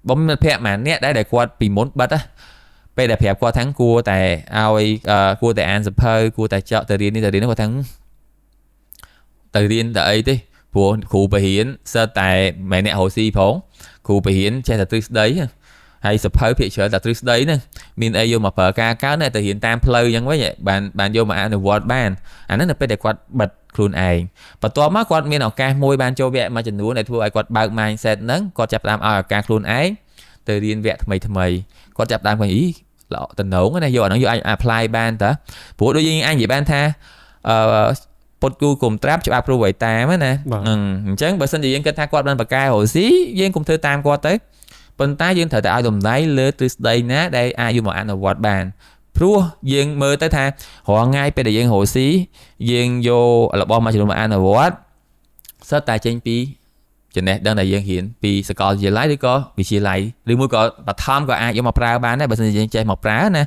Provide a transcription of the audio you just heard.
បំមិត្តភ័ក្រម្នាក់ដែលគាត់ពីមុនបិទពេលដែលប្រាប់គាត់ថាគួរតែឲ្យគួរតែអានសភៅគួរតែចកទៅរៀននេះទៅរៀននោះគាត់ថាទៅរៀនទៅអីទេព្រោះគ្រូបរិញ្ញាសិតតែមិនអ្នករស់ស៊ីផងគ្រូបរិញ្ញាចេះតែទ្រឹស្ដីហើយសភៅភាគច្រើនតែទ្រឹស្ដីហ្នឹងមានអីយកមកប្រើការកើទៅរៀនតាមផ្លូវអញ្ចឹងវិញបានយកមកអនុវត្តបានអាហ្នឹងនៅពេលដែលគាត់បិទខ្លួនឯងបន្ទាប់មកគាត់មានឱកាសមួយបានចូលវគ្គមួយចំនួនដែលធ្វើឲ្យគាត់បើក mindset ហ្នឹងគាត់ចាប់ផ្ដើមឲ្យឱកាសខ្លួនឯងទៅរៀនវគ្គថ្មីគាត់ចាប់ផ្ដើមឃើញល្អតំណងណាយកអាហ្នឹងយកអាច apply បានតើព្រោះដូចយើងអាចនិយាយបានថាពុតគូគុំត្រាប់ច្បាប់ព្រោះឲ្យតាមណាអញ្ចឹងបើសិនជាយើងគិតថាគាត់បានបកកែរស់ស៊ីយើងគុំធ្វើតាមគាត់ទៅប៉ុន្តែយើងត្រូវតែឲ្យតម្លៃលើទ្រឹស្ដីណាដែលអាចយកមកអនុវត្តបានព្រោះយើងមើលទៅថារាល់ថ្ងៃពេលដែលយើងរស់ស៊ីយើងយករបស់មួយចំនួនមកអនុវត្តសិតតែចេញពីចំណេះដឹងដែលយើងរៀនពីសាកលវិទ្យាល័យឬក៏វិទ្យាល័យឬមួយក៏បឋមក៏អាចយកមកប្រើបានដែរបើសិនជាយើងចេះមកប្រើណា